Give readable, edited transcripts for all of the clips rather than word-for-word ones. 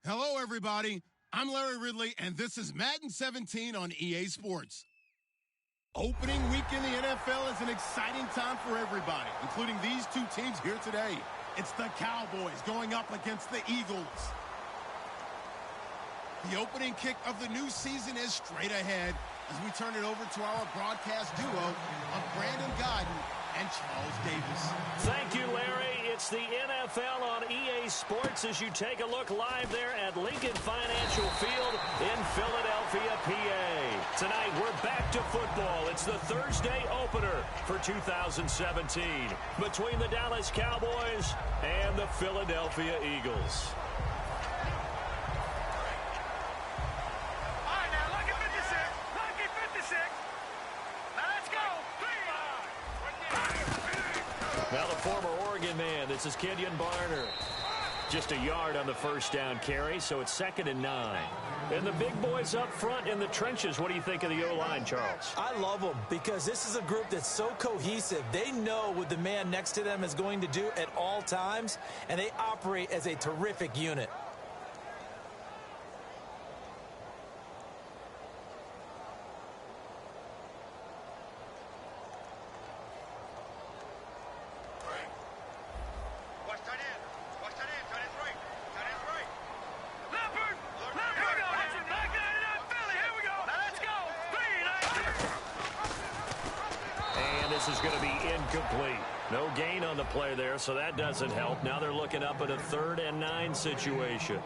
Hello, everybody. I'm Larry Ridley, and this is Madden 17 on EA Sports. Opening week in the NFL is an exciting time for everybody, including these two teams here today. It's the Cowboys going up against the Eagles. The opening kick of the new season is straight ahead as we turn it over to our broadcast duo of Brandon Godden and Charles Davis. Thank you, Larry. It's the NFL on EA Sports as you take a look live there at Lincoln Financial Field in Philadelphia, PA. Tonight, we're back to football. It's the Thursday opener for 2017 between the Dallas Cowboys and the Philadelphia Eagles. Now the former Oregon man, this is Kenyon Barner. Just a yard on the first down carry, so it's 2nd and 9. And the big boys up front in the trenches, what do you think of the O-line, Charles? I love them because this is a group that's so cohesive. They know what the man next to them is going to do at all times, and they operate as a terrific unit. Is going to be incomplete. No gain on the play there, so that doesn't help. Now they're looking up at a 3rd and 9 situation.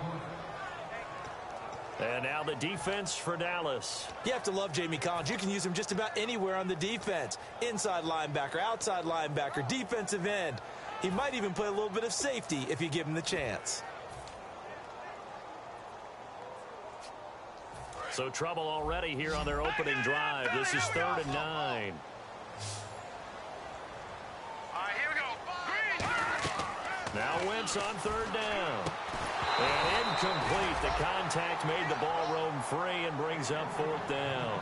And now the defense for Dallas. You have to love Jamie Collins. You can use him just about anywhere on the defense. Inside linebacker, outside linebacker, defensive end. He might even play a little bit of safety if you give him the chance. So trouble already here on their opening drive. This is 3rd and 9. Now Wentz on 3rd down. And incomplete. The contact made the ball roam free and brings up 4th down.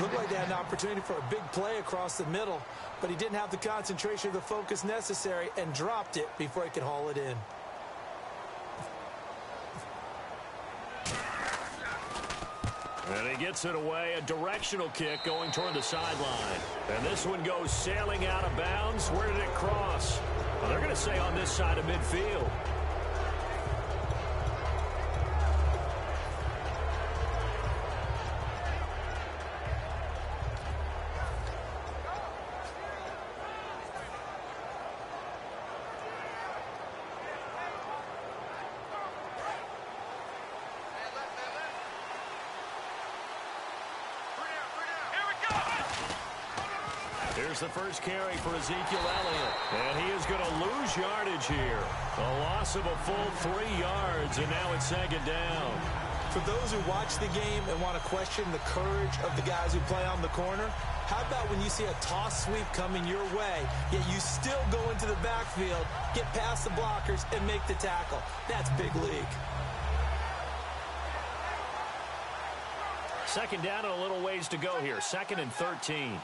Looked like they had an opportunity for a big play across the middle, but he didn't have the concentration or the focus necessary and dropped it before he could haul it in. And he gets it away, a directional kick going toward the sideline. And this one goes sailing out of bounds. Where did it cross? Well, they're going to say on this side of midfield. Here's the first carry for Ezekiel Elliott. And he is going to lose yardage here. A loss of a full 3 yards, and now it's 2nd down. For those who watch the game and want to question the courage of the guys who play on the corner, how about when you see a toss sweep coming your way, yet you still go into the backfield, get past the blockers, and make the tackle? That's big league. 2nd down and a little ways to go here. 2nd and 13.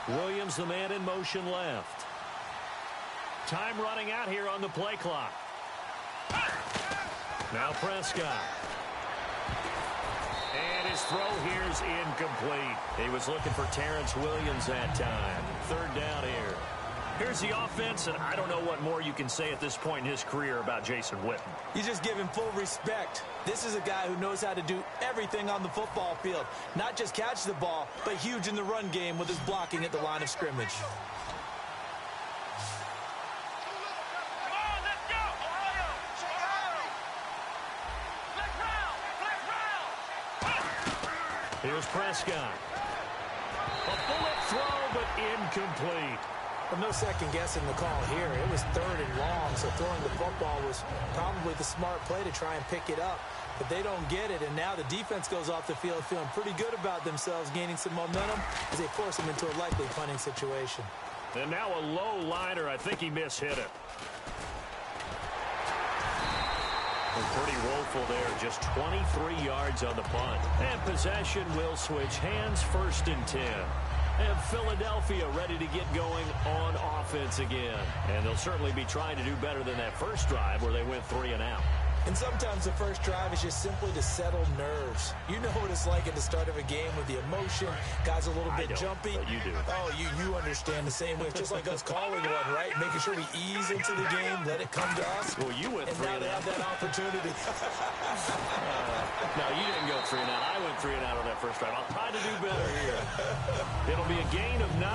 Williams, the man in motion left. Time running out here on the play clock. Now Prescott. And his throw here is incomplete. He was looking for Terrence Williams that time. 3rd down here. Here's the offense, and I don't know what more you can say at this point in his career about Jason Witten. You just give him full respect. This is a guy who knows how to do everything on the football field. Not just catch the ball, but huge in the run game with his blocking at the line of scrimmage. Here's Prescott. A bullet throw, but incomplete. Well, no second guessing the call here. It was 3rd and long, so throwing the football was probably the smart play to try and pick it up. But they don't get it, and now the defense goes off the field feeling pretty good about themselves, gaining some momentum as they force them into a likely punting situation. And now a low liner. I think he mishit it. Pretty woeful there. Just 23 yards on the punt. And possession will switch hands, 1st and 10. And Philadelphia ready to get going on offense again. And they'll certainly be trying to do better than that first drive where they went 3 and out. And sometimes the first drive is just simply to settle nerves. You know what it's like at the start of a game with the emotion. Guys a little bit jumpy. But you do. Oh, you understand the same way. It's just like us calling one, right? Making sure we ease into the game, let it come to us. Well, you went 3 and out. And now they have that opportunity. No, you didn't go 3 and out. I went 3 and out on that first drive. I'll try to do better here. It'll be a gain of 9,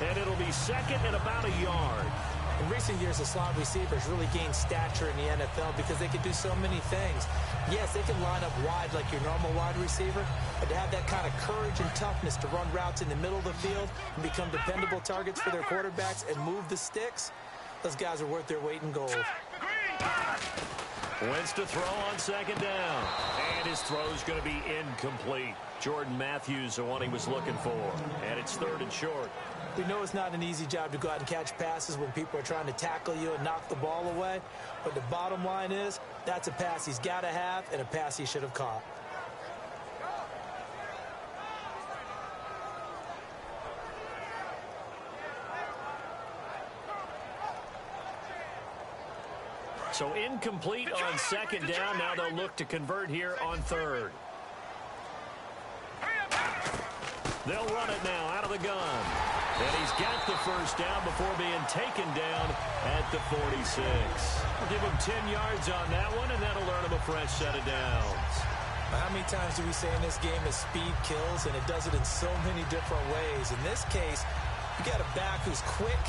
and it'll be 2nd and about a yard. In recent years, the slot receivers really gained stature in the NFL because they can do so many things. Yes, they can line up wide like your normal wide receiver, but to have that kind of courage and toughness to run routes in the middle of the field and become dependable targets for their quarterbacks and move the sticks, those guys are worth their weight in gold. Wentz to throw on 2nd down. And his throw's going to be incomplete. Jordan Matthews, the one he was looking for. And it's 3rd and short. We know it's not an easy job to go out and catch passes when people are trying to tackle you and knock the ball away. But the bottom line is, that's a pass he's got to have and a pass he should have caught. So incomplete on 2nd down. Now they'll look to convert here on 3rd. They'll run it now out of the gun. And he's got the 1st down before being taken down at the 46. We'll give him 10 yards on that one, and that'll earn him a fresh set of downs. How many times do we say in this game that speed kills, and it does it in so many different ways? In this case, you got a back who's quick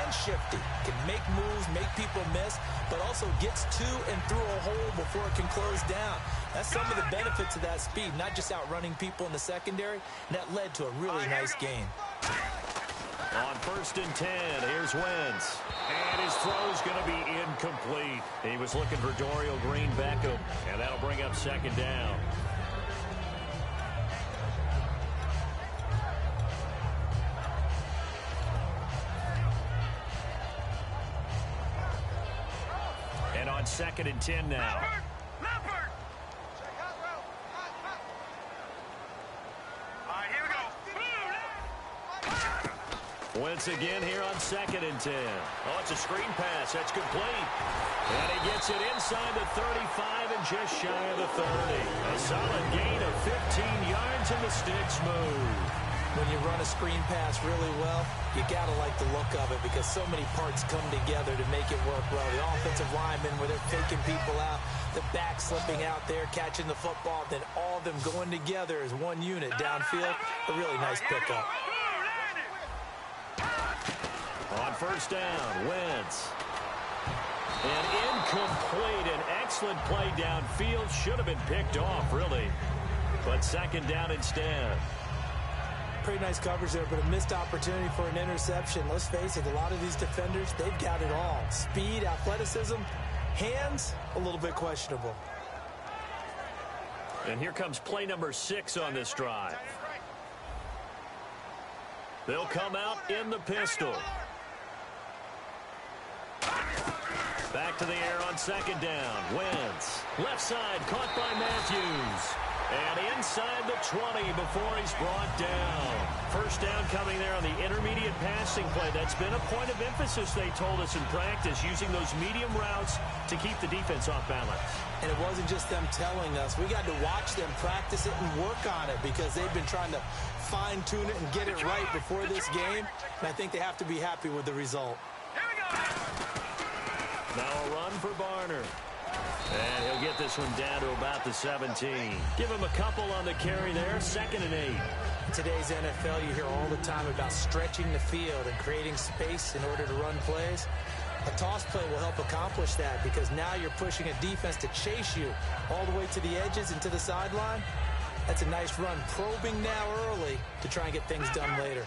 and shifty, can make moves, make people miss, but also gets to and through a hole before it can close down. That's some of the benefits of that speed, not just outrunning people in the secondary. And that led to a really nice game. On 1st and 10, here's Wentz. And his throw's going to be incomplete. He was looking for Dorial Green-Beckham, and that'll bring up 2nd down. And on 2nd and 10 now. Wentz again here on 2nd and 10. Oh, it's a screen pass. That's complete. And he gets it inside the 35 and just shy of the 30. A solid gain of 15 yards, and the sticks move. When you run a screen pass really well, you got to like the look of it because so many parts come together to make it work well. The offensive linemen, where they're faking people out, the back slipping out there, catching the football, then all of them going together as one unit downfield. A really nice pickup. On 1st down, Wentz. And incomplete. An excellent play downfield. Should have been picked off, really. But 2nd down instead. Pretty nice coverage there, but a missed opportunity for an interception. Let's face it, a lot of these defenders, they've got it all. Speed, athleticism, hands, a little bit questionable. And here comes play number 6 on this drive. They'll come out in the pistol. Back to the air on 2nd down. Wentz. Left side caught by Matthews. And inside the 20 before he's brought down. 1st down coming there on the intermediate passing play. That's been a point of emphasis, they told us in practice, using those medium routes to keep the defense off balance. And it wasn't just them telling us. We got to watch them practice it and work on it because they've been trying to fine-tune it and get it right before this game. And I think they have to be happy with the result. Now a run for Barner. And he'll get this one down to about the 17. Give him a couple on the carry there. 2nd and 8. In today's NFL, you hear all the time about stretching the field and creating space in order to run plays. A toss play will help accomplish that because now you're pushing a defense to chase you all the way to the edges and to the sideline. That's a nice run, probing now early to try and get things done later.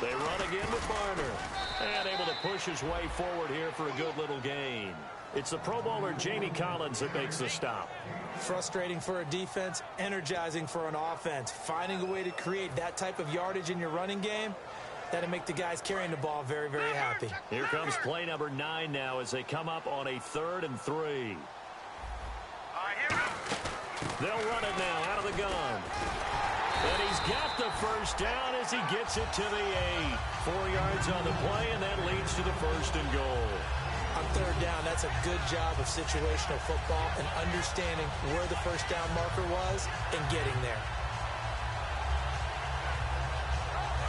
They run again with Barner. And able to push his way forward here for a good little gain. It's the Pro Bowler Jamie Collins that makes the stop. Frustrating for a defense, energizing for an offense. Finding a way to create that type of yardage in your running game, That'll make the guys carrying the ball very, very happy. Here comes play number 9 now as they come up on a 3rd and 3. They'll run it now out of the gun. And he's got the first down as he gets it to the 8. 4 yards on the play, and that leads to the 1st and goal. On 3rd down, that's a good job of situational football and understanding where the first down marker was and getting there.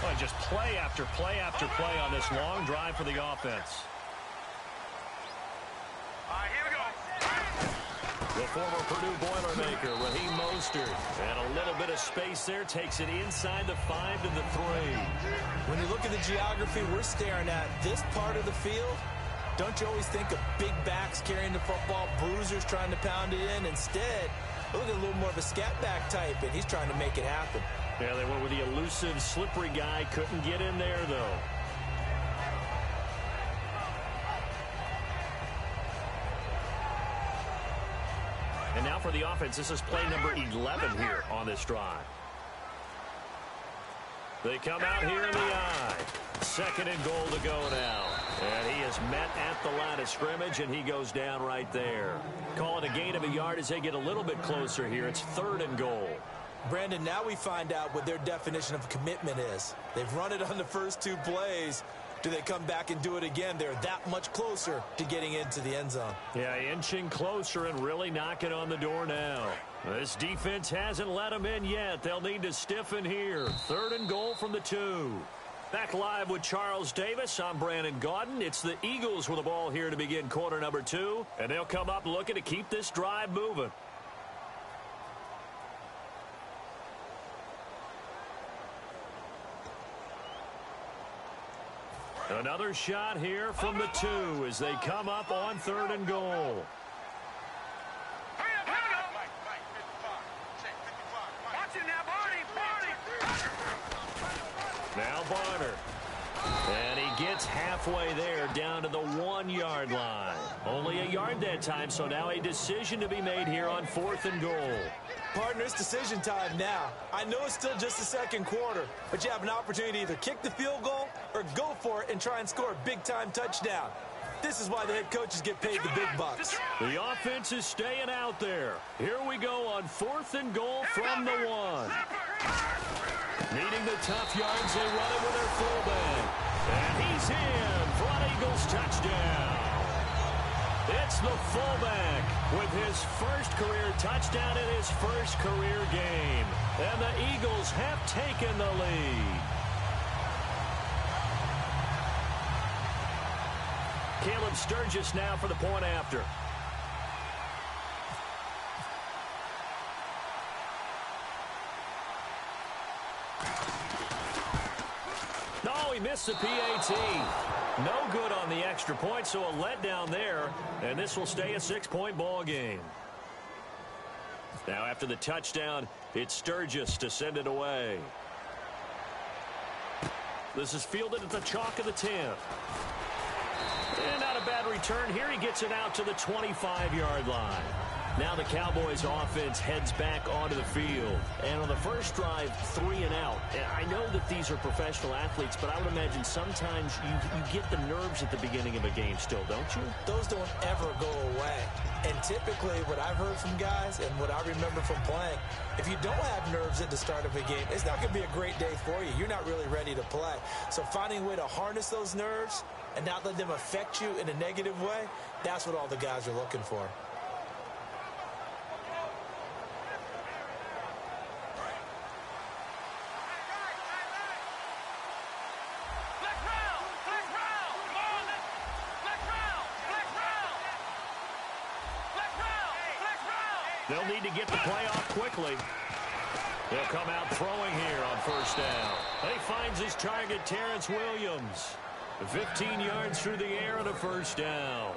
Well, just play after play after play on this long drive for the offense. Here we go. The former Purdue Boilermaker, Raheem Mostert. And a little bit of space there, takes it inside the 5 to the 3. When you look at the geography we're staring at, this part of the field, don't you always think of big backs carrying the football, bruisers trying to pound it in? Instead, look at a little more of a scat back type, and he's trying to make it happen. Yeah, they went with the elusive, slippery guy. Couldn't get in there, though. And now for the offense, this is play number 11 here on this drive. They come out here in the I. 2nd and goal to go now. And he is met at the line of scrimmage, and he goes down right there. Call it a gain of a yard as they get a little bit closer here. It's 3rd and goal. Brandon, now we find out what their definition of commitment is. They've run it on the first 2 plays. Do they come back and do it again? They're that much closer to getting into the end zone. Yeah, inching closer and really knocking on the door now. This defense hasn't let them in yet. They'll need to stiffen here. 3rd and goal from the 2. Back live with Charles Davis. I'm Brandon Gaudin. It's the Eagles with the ball here to begin quarter number 2. And they'll come up looking to keep this drive moving. Another shot here from the 2 as they come up on 3rd and goal. Now Barner. And he gets halfway there down to the 1-yard line. Only a yard that time, so now a decision to be made here on 4th and goal. Partner, it's decision time now. I know it's still just the 2nd quarter, but you have an opportunity to either kick the field goal or go for it and try and score a big-time touchdown. This is why the head coaches get paid the big bucks. The offense is staying out there. Here we go on 4th and goal from the 1. Needing the tough yards, they run it with their fullback. And he's in for an Eagles touchdown. It's the fullback with his first career touchdown in his first career game. And the Eagles have taken the lead. Caleb Sturgis now for the point after. No, he missed the PAT. No good on the extra point, so a letdown there. And this will stay a 6-point ball game. Now after the touchdown, it's Sturgis to send it away. This is fielded at the chalk of the 10. And not a bad return here. He gets it out to the 25-yard line. Now the Cowboys offense heads back onto the field. And on the first drive, 3 and out. I know that these are professional athletes, but I would imagine sometimes you get the nerves at the beginning of a game still, don't you? Those don't ever go away. And typically what I've heard from guys and what I remember from playing, if you don't have nerves at the start of a game, it's not going to be a great day for you. You're not really ready to play. So finding a way to harness those nerves and not let them affect you in a negative way, that's what all the guys are looking for. They'll need to get the play off quickly. They'll come out throwing here on first down. He finds his target, Terrence Williams. 15 yards through the air and a first down.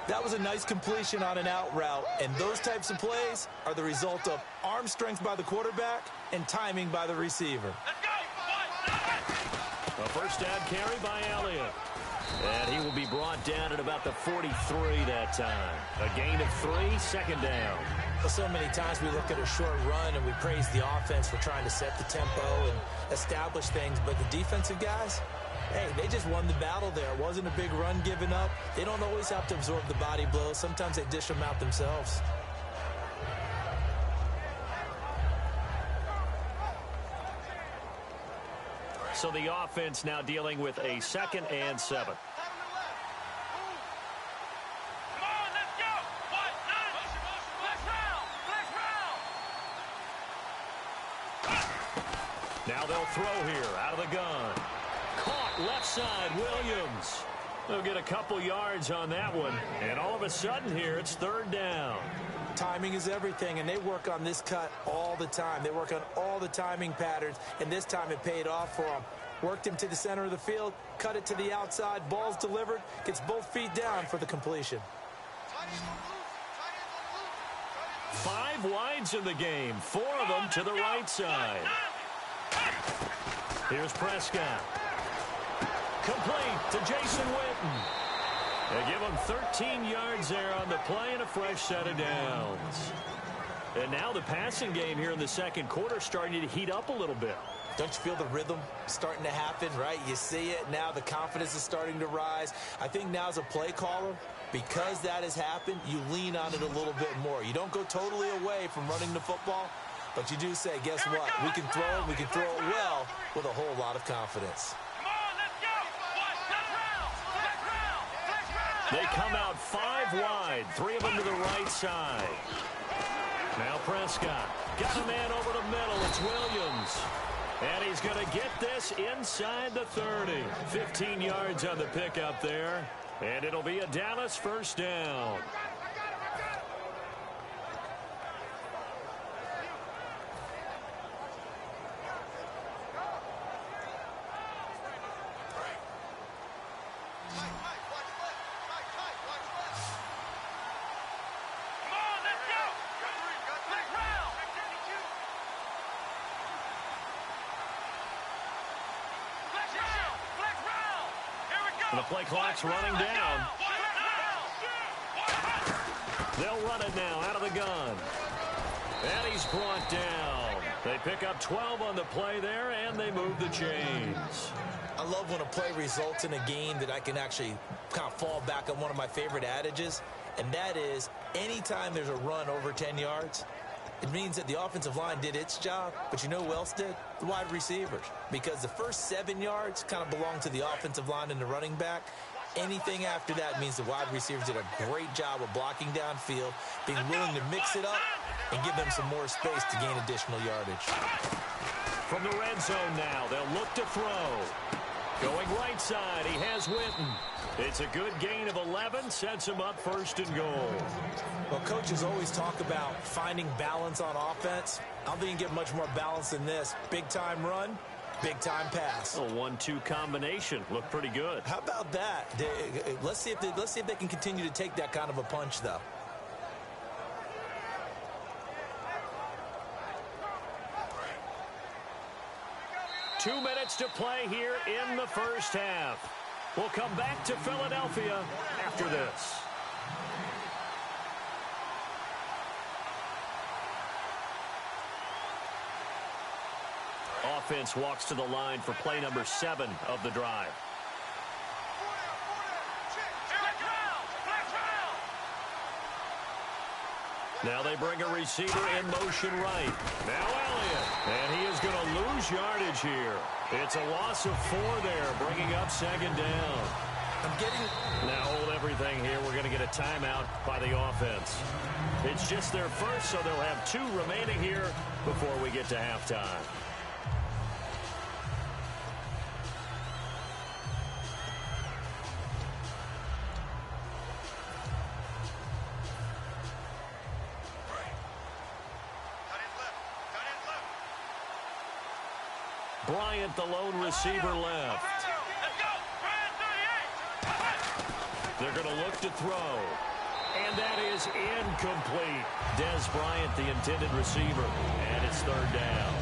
That was a nice completion on an out route, and those types of plays are the result of arm strength by the quarterback and timing by the receiver. A first down carry by Elliott. And he will be brought down at about the 43 that time. A gain of 3, 2nd down. Well, so many times we look at a short run and we praise the offense for trying to set the tempo and establish things, but the defensive guys, hey, they just won the battle there. It wasn't a big run given up. They don't always have to absorb the body blows. Sometimes they dish them out themselves. So the offense now dealing with a 2nd and 7. Now they'll throw here out of the gun. Caught left side, Williams. They'll get a couple yards on that one. And all of a sudden here, it's 3rd down. Timing is everything, and they work on this cut all the time. They work on all the timing patterns, and this time it paid off for them. Worked him to the center of the field, cut it to the outside, ball's delivered, gets both feet down for the completion. 5 wides in the game, 4 of them to the right side. Here's Prescott. Complete to Jason Witten. They give him 13 yards there on the play and a fresh set of downs. And now the passing game here in the 2nd quarter starting to heat up a little bit. Don't you feel the rhythm starting to happen, right? You see it now. The confidence is starting to rise. I think now as a play caller, because that has happened, you lean on it a little bit more. You don't go totally away from running the football, but you do say, guess what? We can throw it. We can throw it well with a whole lot of confidence. They come out 5 wide, 3 of them to the right side. Now Prescott got a man over the middle. It's Williams. And he's going to get this inside the 30. 15 yards on the pickup there. And it'll be a Dallas 1st down. The play clock's running down. They'll run it now out of the gun. And he's brought down. They pick up 12 on the play there, and they move the chains. I love when a play results in a game that I can actually kind of fall back on one of my favorite adages, and that is anytime there's a run over 10 yards, it means that the offensive line did its job, but you know who else did? The wide receivers. Because the first 7 yards kind of belong to the offensive line and the running back. Anything after that means the wide receivers did a great job of blocking downfield, being willing to mix it up, and give them some more space to gain additional yardage. From the red zone now, they'll look to throw. Going right side, he has Witten. It's a good gain of 11, sets him up 1st and goal. Well, coaches always talk about finding balance on offense. I don't think you can get much more balance than this. Big-time run, big-time pass. A 1-2 combination. Looked pretty good. How about that? Let's see if they can continue to take that kind of a punch, though. Two minutes to play here in the 1st half. We'll come back to Philadelphia after this. Offense walks to the line for play number 7 of the drive. Now they bring a receiver in motion right. Now Elliott. And he is going to lose yardage here. It's a loss of 4 there, bringing up 2nd down. Now hold everything here. We're going to get a timeout by the offense. It's just their first, so they'll have 2 remaining here before we get to halftime. Bryant, the lone receiver, left. They're going to look to throw. And that is incomplete. Dez Bryant, the intended receiver. And it's 3rd down.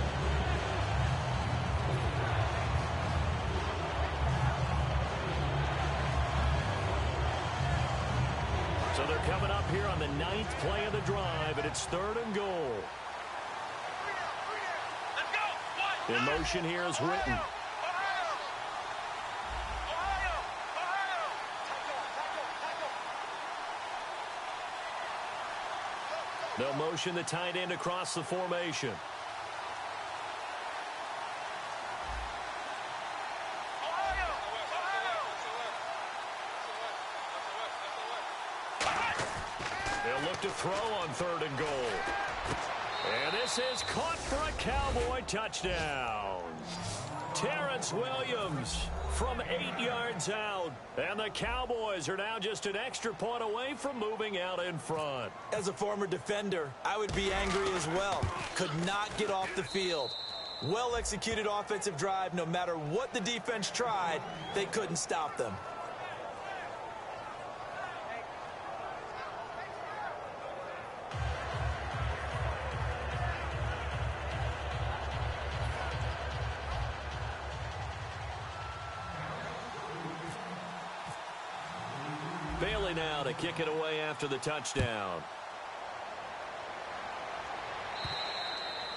So And they're coming up here on the 9th play of the drive, and it's 3rd and goal. In motion here is Witten. They'll motion the tight end across the formation. They'll look to throw on 3rd and goal. And this is caught for a Cowboy touchdown. Terrence Williams from 8 yards out. And the Cowboys are now just an extra point away from moving out in front. As a former defender, I would be angry as well. Could not get off the field. Well-executed offensive drive. No matter what the defense tried, they couldn't stop them. Bailey now to kick it away after the touchdown.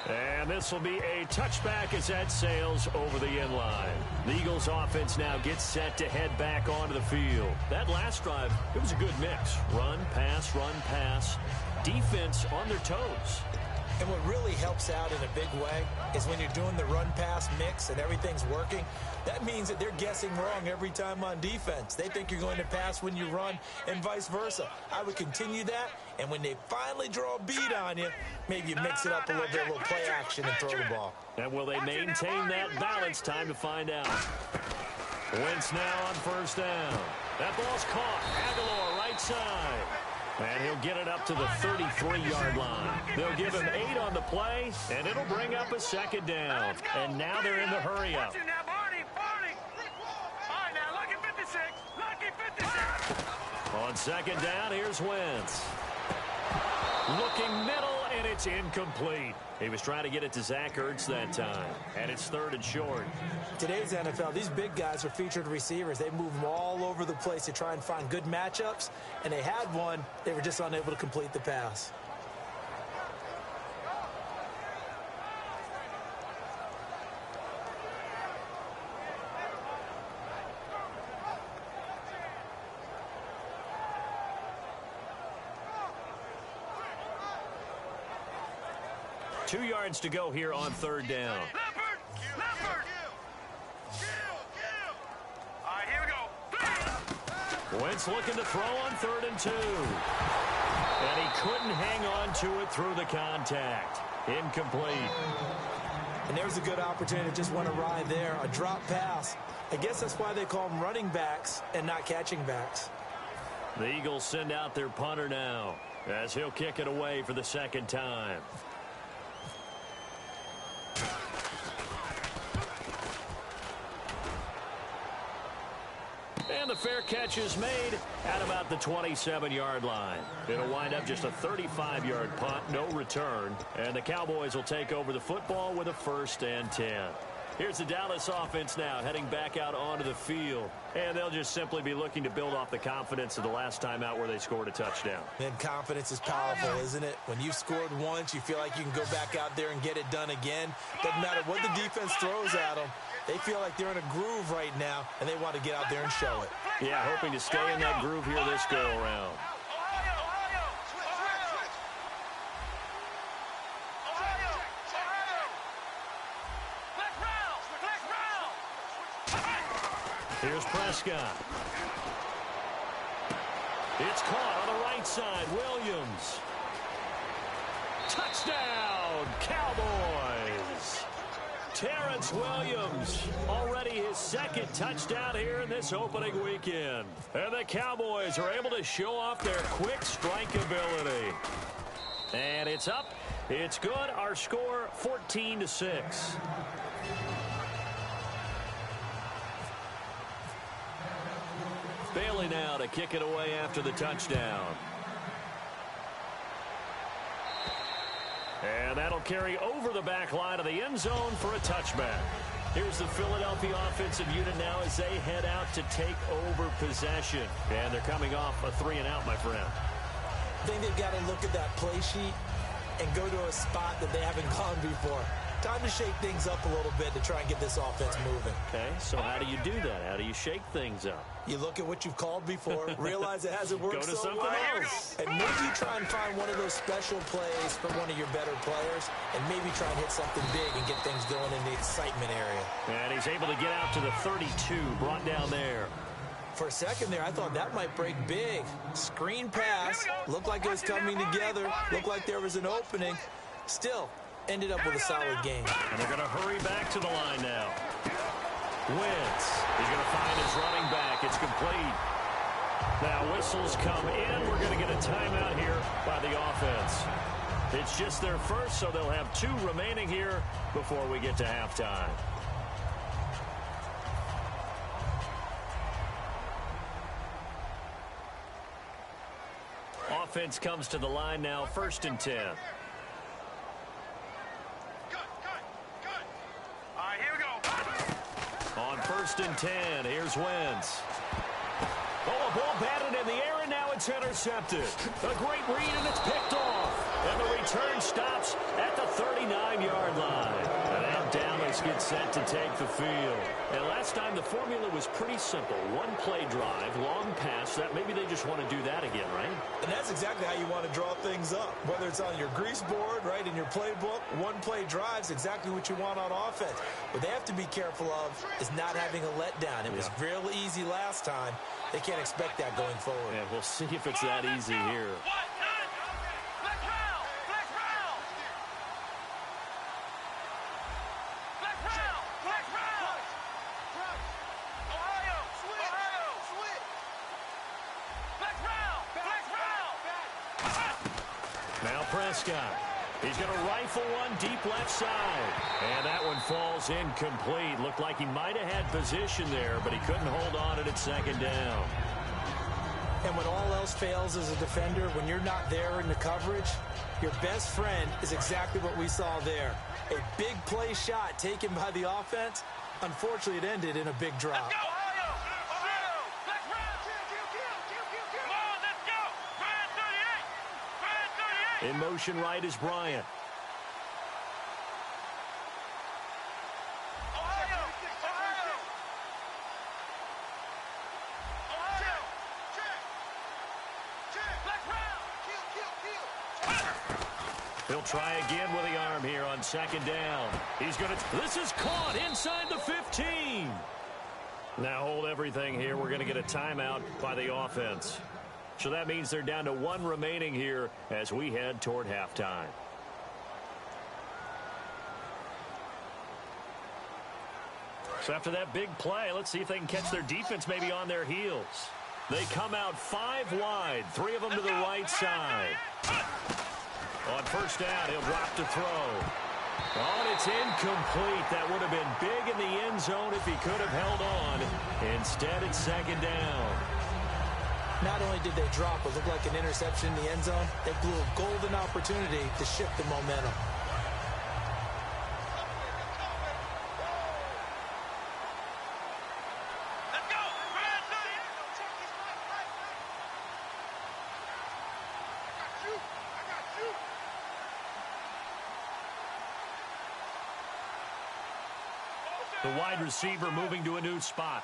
And this will be a touchback as that sails over the end line. The Eagles offense now gets set to head back onto the field. That last drive, it was a good mix. Run, pass, defense on their toes. And what really helps out in a big way is when you're doing the run-pass mix and everything's working, that means that they're guessing wrong every time on defense. They think you're going to pass when you run and vice versa. I would continue that, and when they finally draw a beat on you, maybe you mix it up a little bit, a little play action and throw the ball. And will they maintain that balance? Time to find out. Wentz now on 1st down. That ball's caught. Aguilar right side. And he'll get it up to the 33-yard line. They'll give him 8 on the play, and it'll bring up a 2nd down. And now they're in the hurry-up. On 2nd down, here's Wentz. Looking middle, and it's incomplete. He was trying to get it to Zach Ertz that time, and it's 3rd and short. Today's NFL, these big guys are featured receivers. They move them all over the place to try and find good matchups, and they had one. They were just unable to complete the pass. Two yards to go here on 3rd down. Leopard! All right, here we go. Wentz looking to throw on 3rd and 2. And he couldn't hang on to it through the contact. Incomplete. And there's a good opportunity to just want to ride there. A drop pass. I guess that's why they call them running backs and not catching backs. The Eagles send out their punter now as he'll kick it away for the 2nd time. And the fair catch is made at about the 27-yard line. It'll wind up just a 35-yard punt, no return. And the Cowboys will take over the football with a 1st and 10. Here's the Dallas offense now heading back out onto the field. And they'll just simply be looking to build off the confidence of the last time out where they scored a touchdown. And confidence is powerful, isn't it? When you've scored once, you feel like you can go back out there and get it done again. Doesn't matter what the defense throws at them. They feel like they're in a groove right now, and they want to get out there and show it. Yeah, hoping to stay in that groove here this go-around. Here's Prescott. It's caught on the right side. Williams. Touchdown, Cowboys. Terrence Williams, already his 2nd touchdown here in this opening weekend. And the Cowboys are able to show off their quick strike ability. And it's up. It's good. Our score, 14-6. Bailey now to kick it away after the touchdown. And that'll carry over the back line of the end zone for a touchback. Here's the Philadelphia offensive unit now as they head out to take over possession. And they're coming off a 3-and-out, my friend. I think they've got to look at that play sheet and go to a spot that they haven't gone before. Time to shake things up a little bit to try and get this offense moving. Okay, so how do you do that? How do you shake things up? You look at what you've called before, realize it hasn't worked Go to so something well, else. and maybe try and find one of those special plays from one of your better players, and maybe try and hit something big and get things going in the excitement area. And he's able to get out to the 32, brought down there. For a second there, I thought that might break big. Screen pass, looked like it was coming together, looked like there was an opening. Still, ended up with a solid game. And they're going to hurry back to the line now. Wentz, he's going to find his running back. It's complete. Now whistles come in. We're going to get a timeout here by the offense. It's just their first, so they'll have 2 remaining here before we get to halftime. Offense comes to the line now, 1st and 10. On 1st and 10, here's Wentz. Oh, a ball batted in the air, and now it's intercepted. A great read, and it's picked off. And the return stops at the 39-yard line. And now Dallas gets set to take the field. And last time, the formula was pretty simple. 1-play drive, long pass. That maybe they just want to do that again, right? And that's exactly how you want to draw things up. Whether it's on your grease board, right, in your playbook, 1-play drive's exactly what you want on offense. What they have to be careful of is not having a letdown. It was real easy last time. They can't expect that going forward. Yeah, we'll see if it's that easy here. Now Prescott. He's going to rifle one deep left side. And that one falls incomplete. Looked like he might have had position there, but he couldn't hold on at 2nd down. And when all else fails as a defender, when you're not there in the coverage, your best friend is exactly what we saw there. A big play shot taken by the offense. Unfortunately, it ended in a big drop. In motion right is Bryant. He'll try again with the arm here on 2nd down. He's going to... This is caught inside the 15. Now hold everything here. We're going to get a timeout by the offense. So that means they're down to 1 remaining here as we head toward halftime. So after that big play, let's see if they can catch their defense maybe on their heels. They come out 5 wide, 3 of them to the right side. On 1st down, he'll drop to throw. Oh, and it's incomplete. That would have been big in the end zone if he could have held on. Instead, it's 2nd down. Not only did they drop what looked like an interception in the end zone, they blew a golden opportunity to shift the momentum. The wide receiver moving to a new spot.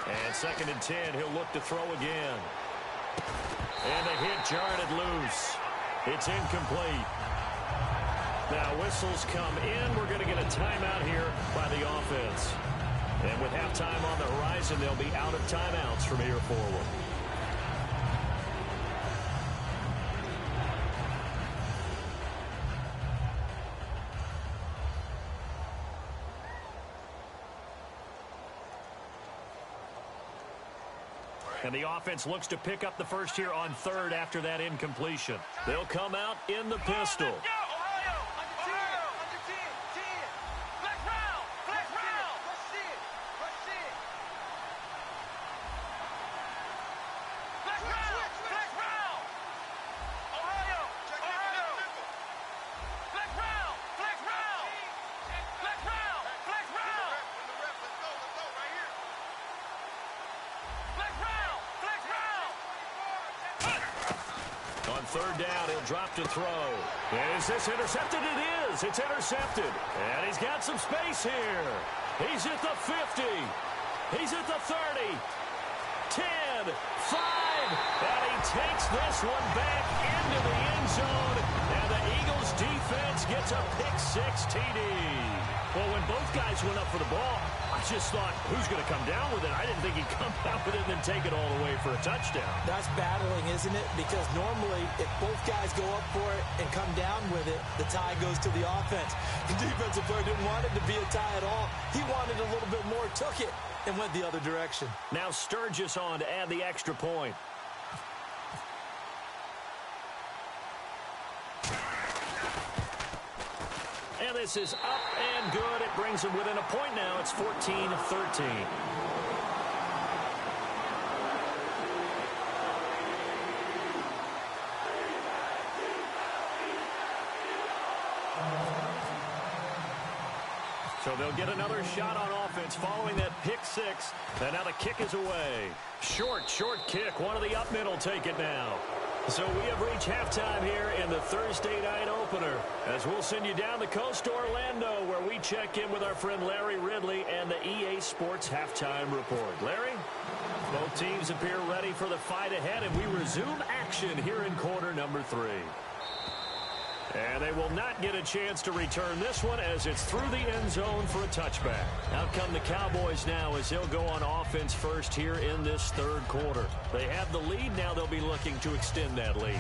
And 2nd and 10, he'll look to throw again. And the hit jarred it loose. It's incomplete. Now whistles come in. We're going to get a timeout here by the offense. And with halftime on the horizon, they'll be out of timeouts from here forward. And the offense looks to pick up the first here on 3rd after that incompletion. They'll come out in the pistol. third down. He'll drop to throw. Is this intercepted? It is. It's intercepted. And he's got some space here. He's at the 50. He's at the 30. 10, 5. And he takes this one back into the end zone. And the Eagles defense gets a pick-6 TD. Well, when both guys went up for the ball, I just thought, who's going to come down with it? I didn't think he'd come down with it and then take it all the way for a touchdown. That's battling, isn't it? Because normally, if both guys go up for it and come down with it, the tie goes to the offense. The defensive player didn't want it to be a tie at all. He wanted a little bit more, took it, and went the other direction. Now Sturgis on to add the extra point. And this is up and good. It brings them within a point now. It's 14-13. So they'll get another shot on offense following that pick-6. And now the kick is away. Short kick. One of the up middle take it now. So we have reached halftime here in the Thursday night opener, as we'll send you down the coast to Orlando, where we check in with our friend Larry Ridley and the EA Sports Halftime Report. Larry, both teams appear ready for the fight ahead, and we resume action here in quarter number 3. And they will not get a chance to return this one as it's through the end zone for a touchback. Out come the Cowboys now as they'll go on offense first here in this third quarter. They have the lead. Now they'll be looking to extend that lead.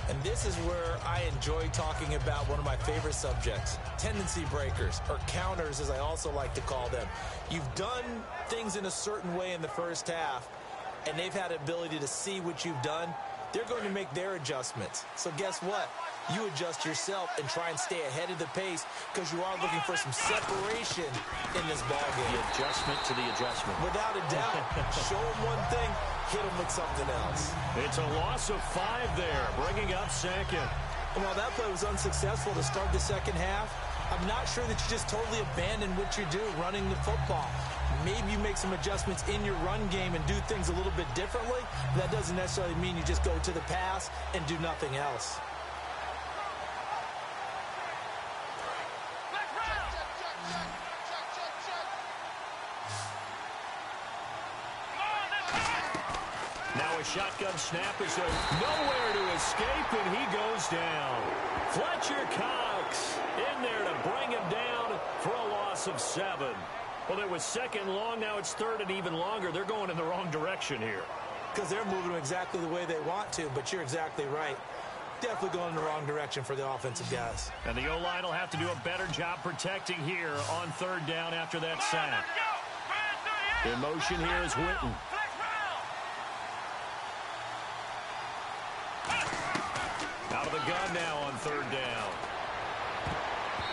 And this is where I enjoy talking about one of my favorite subjects, tendency breakers, or counters as I also like to call them. You've done things in a certain way in the first half, and they've had the ability to see what you've done. They're going to make their adjustments. So guess what? You adjust yourself and try and stay ahead of the pace because you are looking for some separation in this ballgame. The adjustment to the adjustment. Without a doubt. Show them one thing, hit them with something else. It's a loss of 5 there, bringing up second. And while that play was unsuccessful to start the second half, I'm not sure that you just totally abandon what you do running the football. Maybe you make some adjustments in your run game and do things a little bit differently. That doesn't necessarily mean you just go to the pass and do nothing else. Now a shotgun snap is nowhere to escape, and he goes down. Fletcher Cox in there to bring him down for a loss of 7. Well, it was second long. Now it's third and even longer. They're going in the wrong direction here. Because they're moving exactly the way they want to, but you're exactly right. Definitely going in the wrong direction for the offensive guys. And the O-line will have to do a better job protecting here on third down after that sack. In motion here is Witten. Out of the gun now on third down.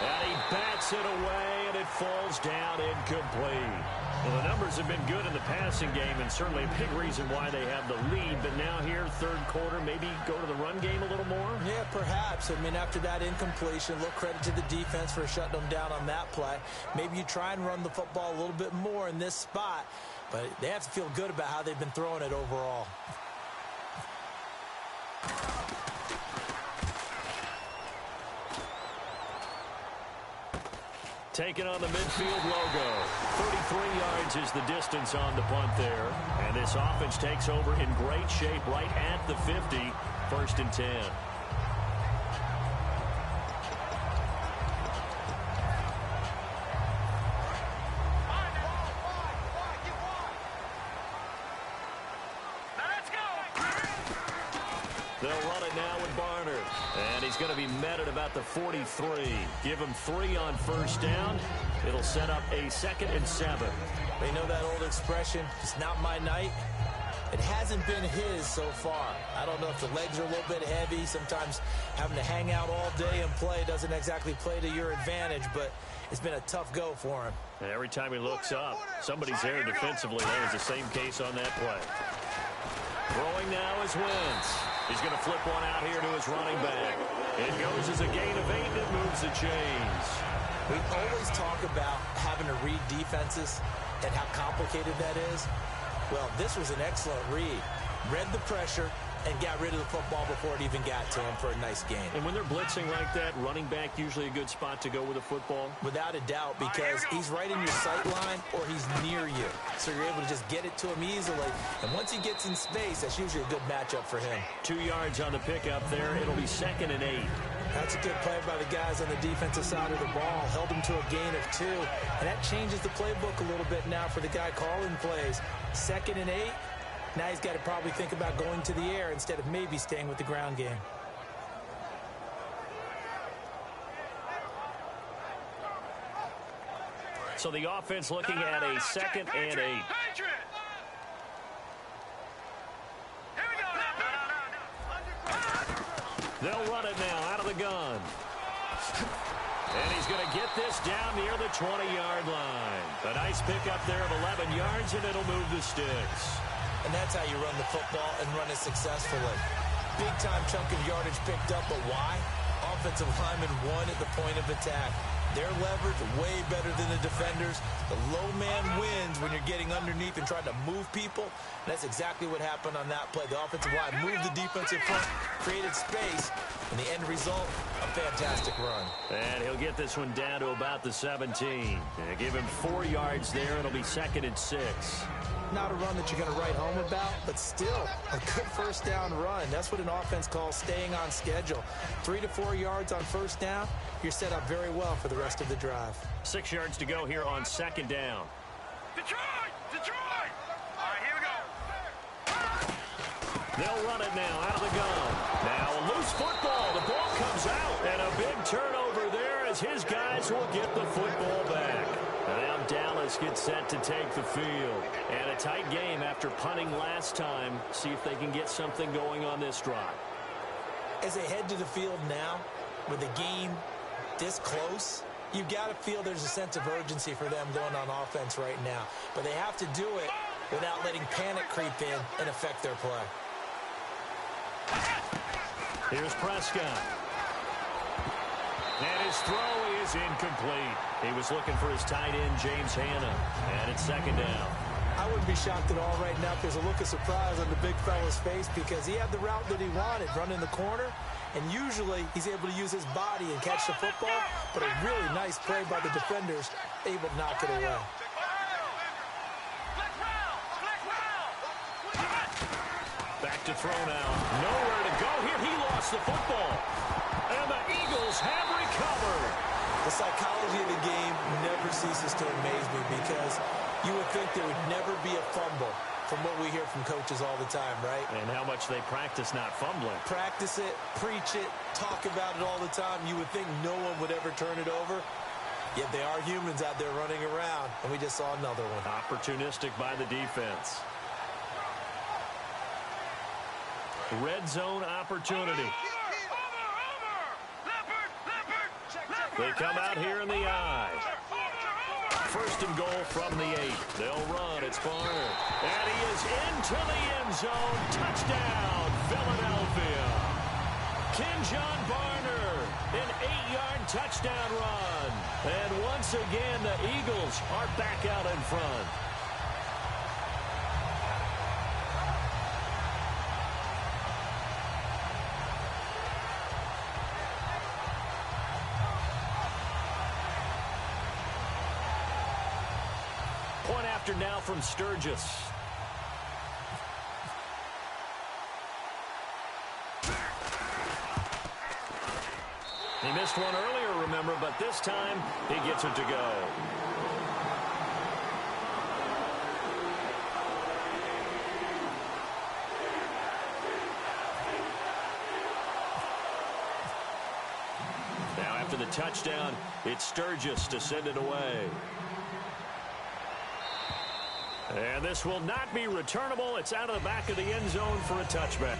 And he bats it away, and it falls down incomplete. Well, the numbers have been good in the passing game, and certainly a big reason why they have the lead. But now here, third quarter, maybe go to the run game a little more? Yeah, perhaps. I mean, after that incompletion, a little credit to the defense for shutting them down on that play. Maybe you try and run the football a little bit more in this spot, but they have to feel good about how they've been throwing it overall. Taking on the midfield logo. 33 yards is the distance on the punt there. And this offense takes over in great shape right at the 50. 1st and 10. They'll run it now with Barner. And he's going to be met at about the 43. Give him 3 on first down. It'll set up a 2nd and 7. They know that old expression, it's not my night. It hasn't been his so far. I don't know if the legs are a little bit heavy. Sometimes having to hang out all day and play doesn't exactly play to your advantage, but it's been a tough go for him. And every time he looks up, somebody's there defensively. That was the same case on that play. Throwing now is Wentz. He's going to flip one out here to his running back. It goes as a gain of 8, and it moves the chains. We always talk about having to read defenses and how complicated that is. Well, this was an excellent read. Read the pressure and got rid of the football before it even got to him for a nice gain. And when they're blitzing like that, running back usually a good spot to go with the football? Without a doubt, because he's right in your sight line or he's near you. So you're able to just get it to him easily. And once he gets in space, that's usually a good matchup for him. 2 yards on the pickup there. It'll be 2nd and 8. That's a good play by the guys on the defensive side of the ball. Held him to a gain of 2. And that changes the playbook a little bit now for the guy calling plays. 2nd and 8. Now he's got to probably think about going to the air instead of maybe staying with the ground game. So the offense looking at a 2nd and 8. They'll run it now out of the gun. And he's going to get this down near the 20-yard line. A nice pickup there of 11 yards, and it'll move the sticks. And that's how you run the football and run it successfully. Big-time chunk of yardage picked up, but why? Offensive linemen won at the point of attack. Their leverage way better than the defenders. The low man wins when you're getting underneath and trying to move people. And that's exactly what happened on that play. The offensive line moved the defensive front, created space, and the end result, a fantastic run. And he'll get this one down to about the 17. And give him 4 yards there. It'll be 2nd and 6. Not a run that you're going to write home about, but still a good first down run. That's what an offense calls staying on schedule. 3 to 4 yards on first down, you're set up very well for the rest of the drive. 6 yards to go here on 2nd down. Detroit! Detroit! All right, here we go. They'll run it now out of the gun. Now a loose football. The ball comes out, and a big turnover there as his guys will get the football back. Now Dallas gets set to take the field. And a tight game after punting last time. See if they can get something going on this drive. As they head to the field now, with the game this close, you've got to feel there's a sense of urgency for them going on offense right now. But they have to do it without letting panic creep in and affect their play. Here's Prescott. And his throw is incomplete. He was looking for his tight end, James Hanna. And it's 2nd down. I wouldn't be shocked at all right now if there's a look of surprise on the big fella's face because he had the route that he wanted, running the corner. And usually he's able to use his body and catch the football. But a really nice play by the defenders, able to knock it away. Back to throw now. Nowhere to go here. He lost the football. And the Eagles have recovered. The psychology of the game never ceases to amaze me because you would think there would never be a fumble from what we hear from coaches all the time, right? And how much they practice not fumbling. Practice it, preach it, talk about it all the time. You would think no one would ever turn it over. Yet they are humans out there running around, and we just saw another one. Opportunistic by the defense. Red zone opportunity. They come out here in the eye. 1st and goal from the 8. They'll run. It's Barner. And he is into the end zone. Touchdown, Philadelphia. Kenjon Barner, an 8-yard touchdown run. And once again, the Eagles are back out in front. Point after now from Sturgis. He missed one earlier, remember, but this time he gets it to go. Now after the touchdown, it's Sturgis to send it away. And this will not be returnable. It's out of the back of the end zone for a touchback.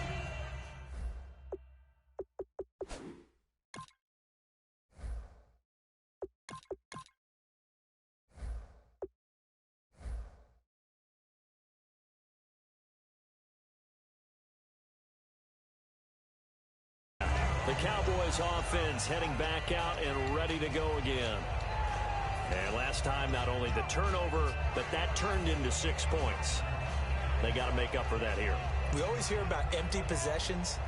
The Cowboys offense heading back out and ready to go again. And last time, not only the turnover, but that turned into 6 points. They got to make up for that here. We always hear about empty possessions,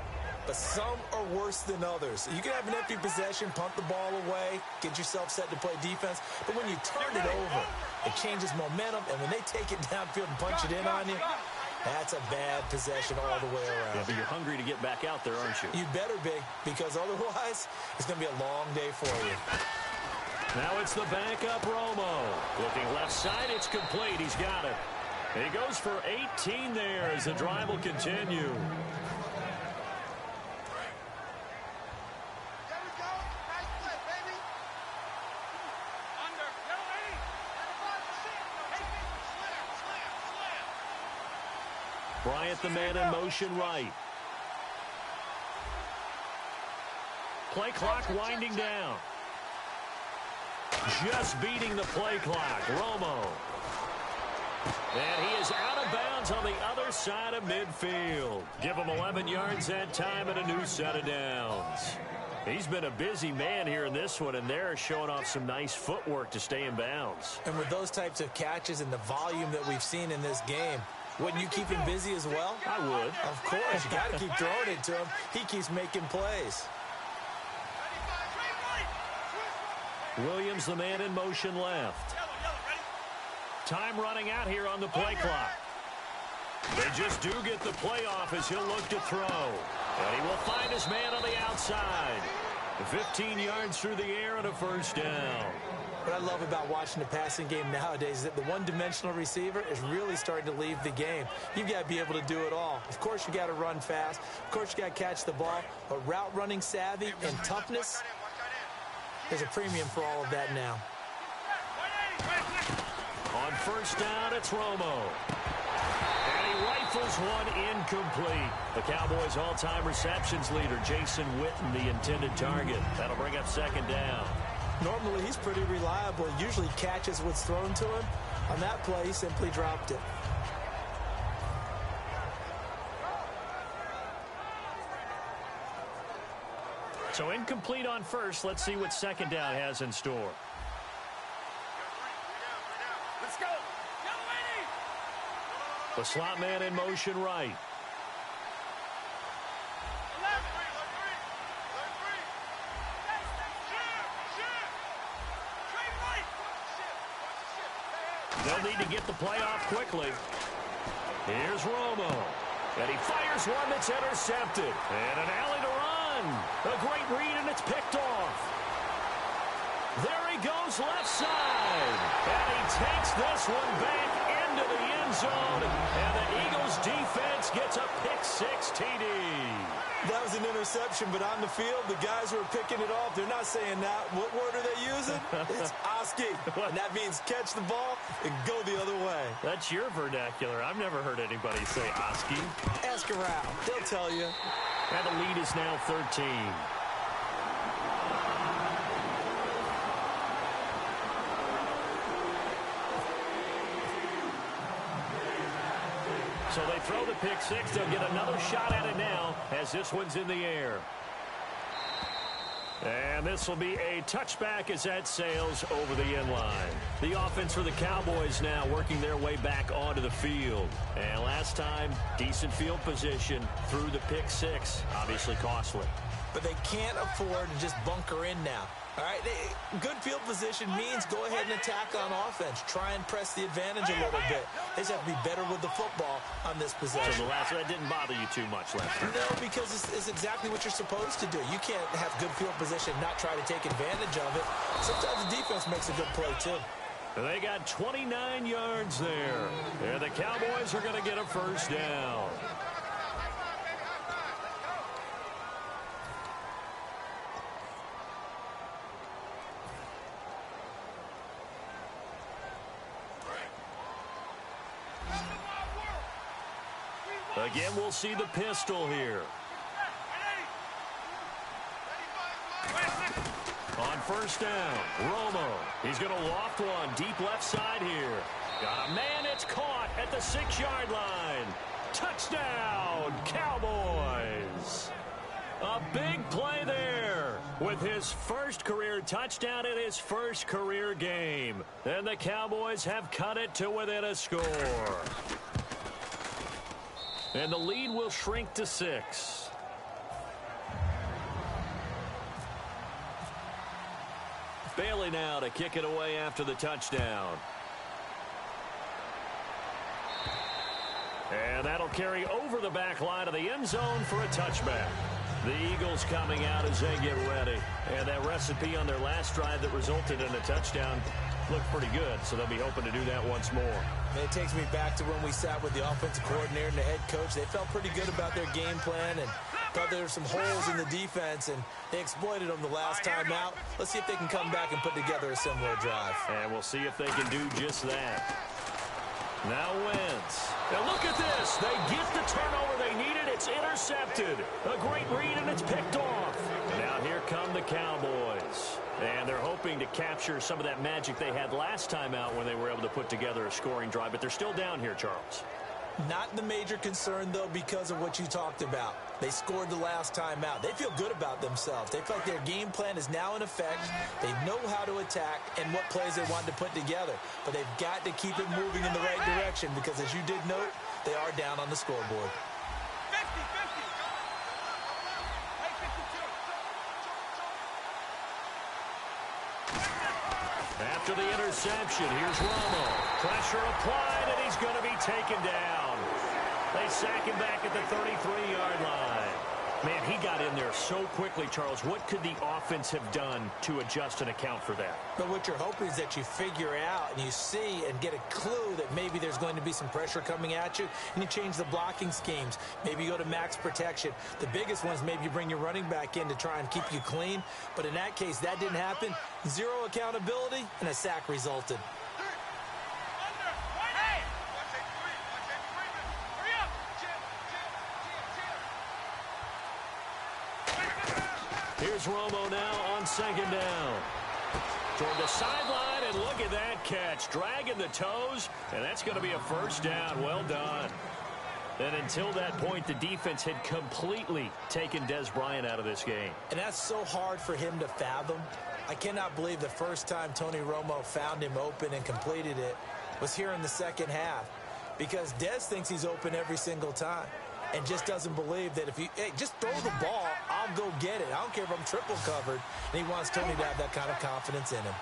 but some are worse than others. You can have an empty possession, punt the ball away, get yourself set to play defense, but when you turn it over, it changes momentum, and when they take it downfield and punch it in on you, that's a bad possession all the way around. Yeah, but you're hungry to get back out there, aren't you? You better be, because otherwise, it's going to be a long day for you. Now it's the backup Romo. Looking left side, it's complete. He's got it. He goes for 18 there as the drive will continue. Bryant, the man in motion right. Play clock winding down. Just beating the play clock. Romo. And he is out of bounds on the other side of midfield. Give him 11 yards that time and a new set of downs. He's been a busy man here in this one, and they're showing off some nice footwork to stay in bounds. And with those types of catches and the volume that we've seen in this game, wouldn't you keep him busy as well? I would. Of course. You got to keep throwing it to him. He keeps making plays. Williams, the man in motion left. Time running out here on the play clock. They just do get the play off as he'll look to throw. And he will find his man on the outside. 15 yards through the air and a first down. What I love about watching the passing game nowadays is that the one-dimensional receiver is really starting to leave the game. You've got to be able to do it all. Of course, you got to run fast. Of course, you got to catch the ball. But route running savvy and toughness, there's a premium for all of that now. On first down, it's Romo. And he rifles one incomplete. The Cowboys' all-time receptions leader, Jason Witten, the intended target. That'll bring up second down. Normally, he's pretty reliable. He usually catches what's thrown to him. On that play, he simply dropped it. So incomplete on first. Let's see what second down has in store. Let's go. The slot man in motion right. They'll need to get the play off quickly. Here's Romo. And he fires one that's intercepted. And an alley to run. A great read, and it's picked off. There he goes left side. And he takes this one back into the end zone. And the Eagles defense gets a pick-six TD. That was an interception, but on the field, the guys who are picking it off, they're not saying that. What word are they using? It's Oski. And that means catch the ball and go the other way. That's your vernacular. I've never heard anybody say Oski. Ask around. They'll tell you. And the lead is now 13. So they throw the pick six. They'll get another shot at it now as this one's in the air. And this will be a touchback as that sails over the end line. The offense for the Cowboys now working their way back onto the field. And last time, decent field position through the pick six. Obviously costly. But they can't afford to just bunker in now. All right, good field position means go ahead and attack on offense. Try and press the advantage a little bit. They just have to be better with the football on this possession. So the last that didn't bother you too much last time. No, because it's exactly what you're supposed to do. You can't have good field position and not try to take advantage of it. Sometimes the defense makes a good play, too. They got 29 yards there. And the Cowboys are going to get a first down. Again, we'll see the pistol here. On first down, Romo. He's going to loft one deep left side here. Got a man, it's caught at the 6-yard line. Touchdown, Cowboys. A big play there with his first career touchdown in his first career game. And the Cowboys have cut it to within a score. And the lead will shrink to 6. Bailey now to kick it away after the touchdown. And that'll carry over the back line of the end zone for a touchback. The Eagles coming out as they get ready. And that recipe on their last drive that resulted in a touchdown looked pretty good, so they'll be hoping to do that once more. It takes me back to when we sat with the offensive coordinator and the head coach. They felt pretty good about their game plan and thought there were some holes in the defense, and they exploited them the last time out. Let's see if they can come back and put together a similar drive. And we'll see if they can do just that. Now Wentz. Now look at this. They get the turnover they needed. It's intercepted. A great read, and it's picked off. Now here come the Cowboys. And they're hoping to capture some of that magic they had last time out when they were able to put together a scoring drive. But they're still down here, Charles. Not the major concern, though, because of what you talked about. They scored the last time out. They feel good about themselves. They feel like their game plan is now in effect. They know how to attack and what plays they want to put together. But they've got to keep it moving in the right direction because, as you did note, they are down on the scoreboard. 50-50. After the interception, here's Romo. Pressure applied, and he's going to be taken down. They sack him back at the 33-yard line. Man, he got in there so quickly, Charles. What could the offense have done to adjust and account for that? But what you're hoping is that you figure out and you see and get a clue that maybe there's going to be some pressure coming at you, and you change the blocking schemes. Maybe you go to max protection. The biggest ones, maybe you bring your running back in to try and keep you clean. But in that case, that didn't happen. Zero accountability, and a sack resulted. Here's Romo now on second down. Toward the sideline, and look at that catch. Dragging the toes, and that's going to be a first down. Well done. And until that point, the defense had completely taken Dez Bryant out of this game. And that's so hard for him to fathom. I cannot believe the first time Tony Romo found him open and completed it was here in the second half. Because Dez thinks he's open every single time and just doesn't believe that if you, hey, just throw the ball, I'll go get it. I don't care if I'm triple covered. And he wants Tony to have that kind of confidence in him.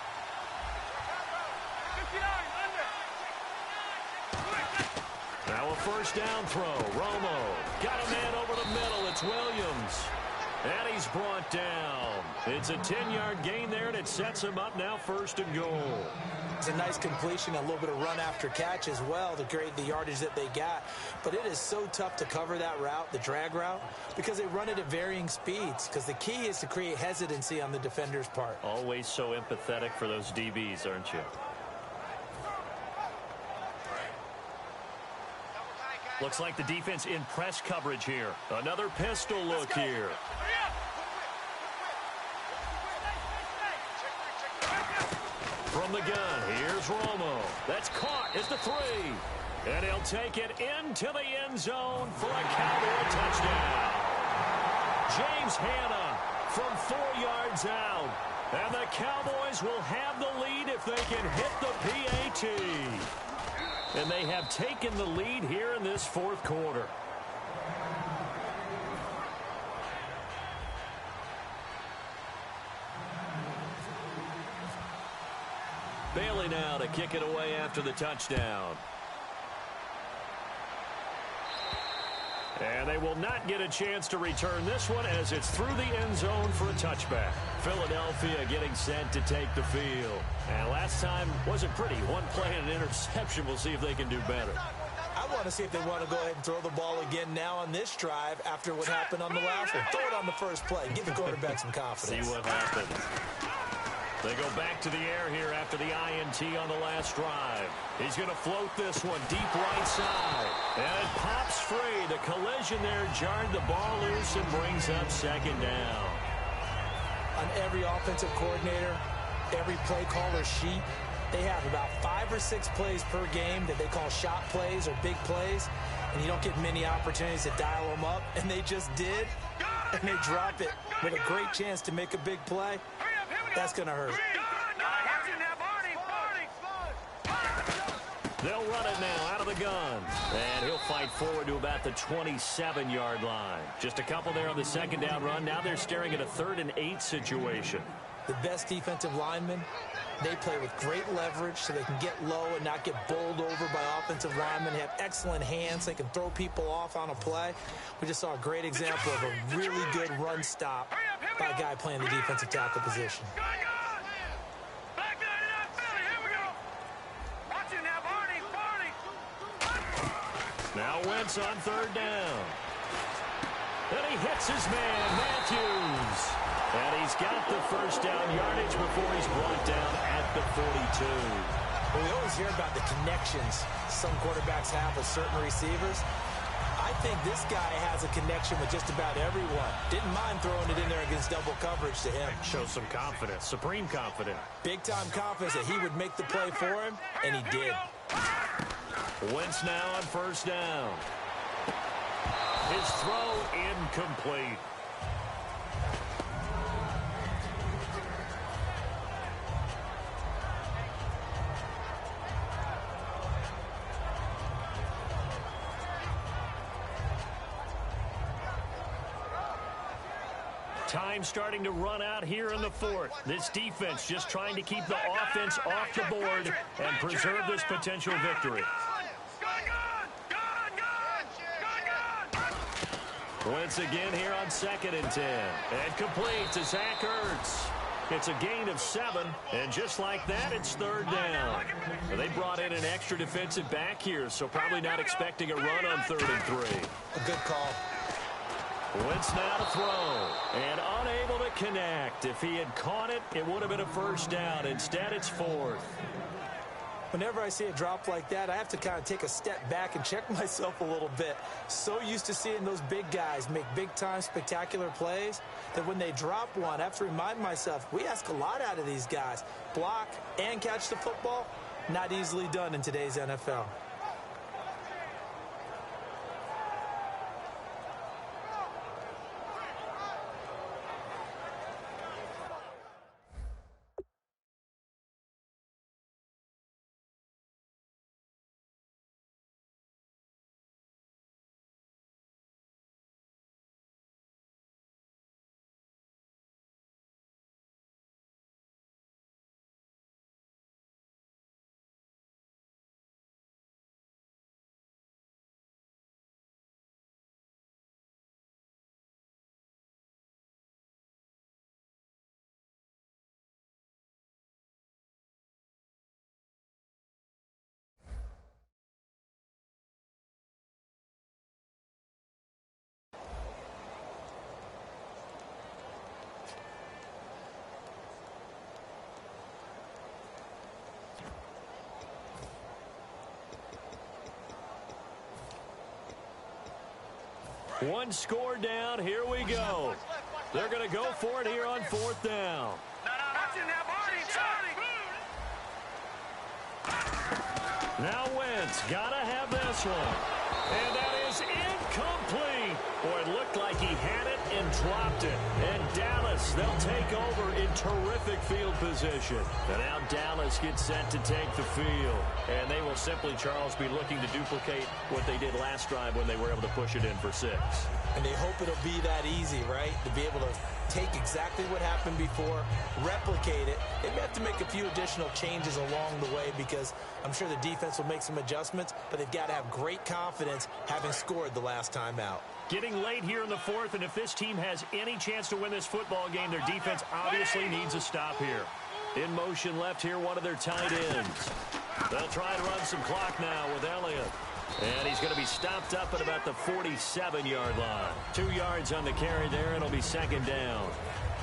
Now a first down throw. Romo got a man over the middle. It's Williams. And he's brought down. It's a 10-yard gain there, and it sets him up now first and goal. It's a nice completion, a little bit of run after catch as well to create the yardage that they got. But it is so tough to cover that route, the drag route, because they run it at varying speeds. Because the key is to create hesitancy on the defender's part. Always so empathetic for those DBs, aren't you? Looks like the defense in press coverage here. Another pistol look here. From the gun, here's Romo. That's caught at the 3. And he'll take it into the end zone for a Cowboy touchdown. James Hanna from 4 yards out. And the Cowboys will have the lead if they can hit the PAT. And they have taken the lead here in this fourth quarter. Bailey now to kick it away after the touchdown. And they will not get a chance to return this one as it's through the end zone for a touchback. Philadelphia getting set to take the field. And last time wasn't pretty. One play and an interception. We'll see if they can do better. I want to see if they want to go ahead and throw the ball again now on this drive after what happened on the last one. Throw it on the first play. Give the quarterback some confidence. See what happens. They go back to the air here after the INT on the last drive. He's going to float this one deep right side. And it pops free. The collision there jarred the ball loose and brings up second down. On every offensive coordinator, every play caller sheet, they have about 5 or 6 plays per game that they call shot plays or big plays. And you don't get many opportunities to dial them up. And they just did. And they drop it with a great chance to make a big play. That's going to hurt. They'll run it now out of the gun. And he'll fight forward to about the 27-yard line. Just a couple there on the second down run. Now they're staring at a 3rd and 8 situation. The best defensive linemen, they play with great leverage so they can get low and not get bowled over by offensive linemen. They have excellent hands. They can throw people off on a play. We just saw a great example of a really good run stop by a guy playing the defensive tackle position. Now Wentz on 3rd down. And he hits his man, Matthews. And he's got the first down yardage before he's brought down at the 42. Well, we always hear about the connections some quarterbacks have with certain receivers. I think this guy has a connection with just about everyone. Didn't mind throwing it in there against double coverage to him. Shows some confidence, supreme confidence. Big-time confidence that he would make the play for him, and he did. Wentz now on 1st down. His throw incomplete. Time starting to run out here in the 4th. This defense just trying to keep the offense off the board and preserve this potential victory. Wentz again here on 2nd and 10. And complete to Zach Ertz. It's a gain of 7, and just like that, it's 3rd down. They brought in an extra defensive back here, so probably not expecting a run on 3rd and 3. A good call. Wentz now to throw, and unable to connect. If he had caught it, it would have been a 1st down. Instead, it's 4th. Whenever I see a drop like that, I have to kind of take a step back and check myself a little bit. So used to seeing those big guys make big-time spectacular plays that when they drop one, I have to remind myself, we ask a lot out of these guys. Block and catch the football, not easily done in today's NFL. One score down. Here we go. They're going to go for it here on 4th down. Now Wentz got to have this one. And that is incomplete. Boy, it looked like he had it and dropped it. And Dallas, they'll take over in terrific field position. And now Dallas gets set to take the field. And they will simply, Charles, be looking to duplicate what they did last drive when they were able to push it in for 6. And they hope it'll be that easy, right? To be able to take exactly what happened before, replicate it. They may have to make a few additional changes along the way because I'm sure the defense will make some adjustments, but they've got to have great confidence having scored the last time out. Getting late here in the 4th, and if this team has any chance to win this football game, their defense obviously needs a stop here. In motion left here, one of their tight ends. They'll try to run some clock now with Elliott. And he's going to be stopped up at about the 47-yard line. 2 yards on the carry there, and it'll be 2nd down.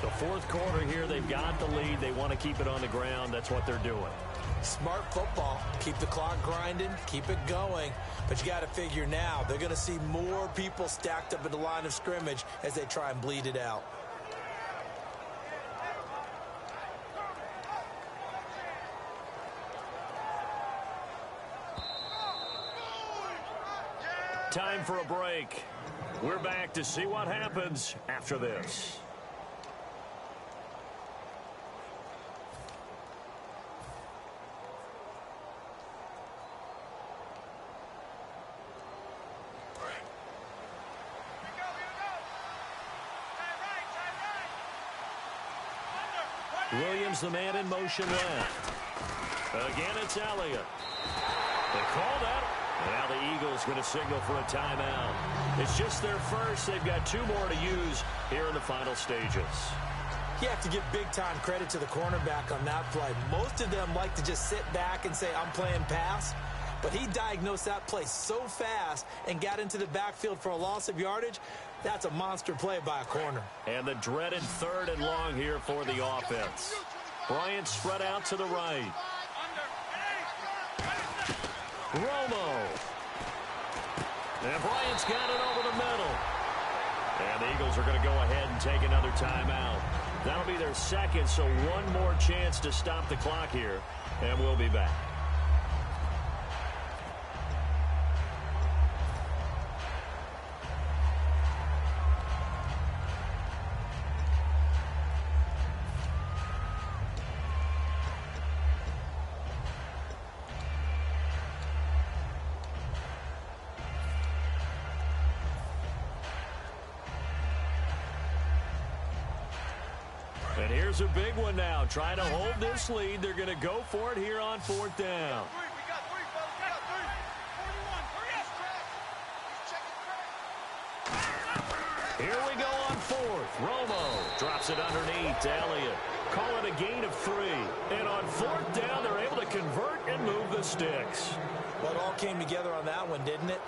The 4th quarter here, they've got the lead. They want to keep it on the ground. That's what they're doing. Smart football. Keep the clock grinding, keep it going. But you got to figure now, they're going to see more people stacked up at the line of scrimmage as they try and bleed it out. Time for a break. We're back to see what happens after this. Williams, the man in motion left. Again, it's Elliott. They call that. Now the Eagles going to signal for a timeout. It's just their first. They've got 2 more to use here in the final stages. You have to give big-time credit to the cornerback on that play. Most of them like to just sit back and say, I'm playing pass. But he diagnosed that play so fast and got into the backfield for a loss of yardage. That's a monster play by a corner. And the dreaded 3rd and long here for the offense. Bryant spread out to the right. Romo. And Bryant's got it over the middle. And the Eagles are going to go ahead and take another timeout. That'll be their second, so 1 more chance to stop the clock here. And we'll be back. And here's a big one now. Trying to hold this lead. They're going to go for it here on 4th down. Here we go on 4th. Romo drops it underneath to Elliott. Call it a gain of 3. And on 4th down, they're able to convert and move the sticks. Well, it all came together on that one, didn't it?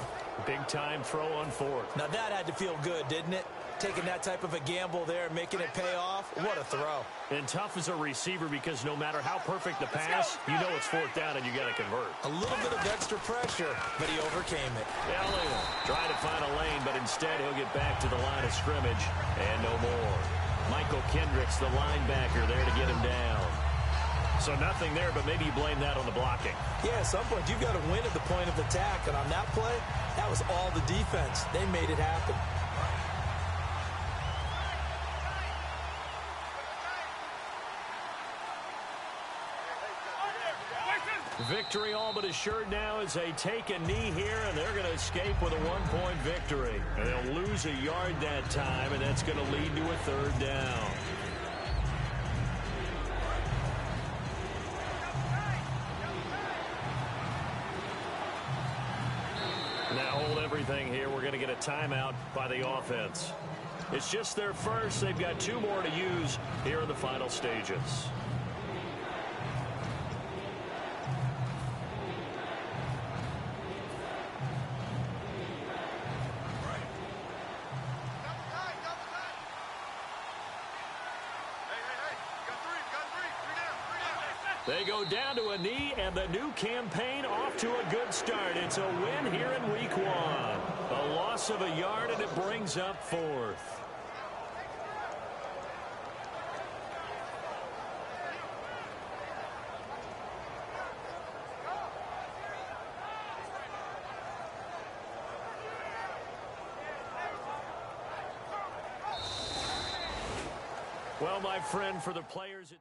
Big-time throw on 4th. Now, that had to feel good, didn't it? Taking that type of a gamble there and making it pay off. What a throw. And tough as a receiver because no matter how perfect the pass, you know it's 4th down and you got to convert. A little bit of extra pressure, but he overcame it. Elliott trying to find a lane, but instead he'll get back to the line of scrimmage and no more. Michael Kendricks, the linebacker, there to get him down. So nothing there, but maybe you blame that on the blocking. Yeah, at some point you've got to win at the point of attack, and on that play, that was all the defense. They made it happen. Victory all but assured now as they take a knee here, and they're going to escape with a 1-point victory. And they'll lose a yard that time, and that's going to lead to a 3rd down. Now hold everything here. We're going to get a timeout by the offense. It's just their first. They've got 2 more to use here in the final stages. They go down to a knee, and the new campaign off to a good start. It's a win here in week 1. A loss of a yard, and it brings up 4th. Well, my friend, for the players...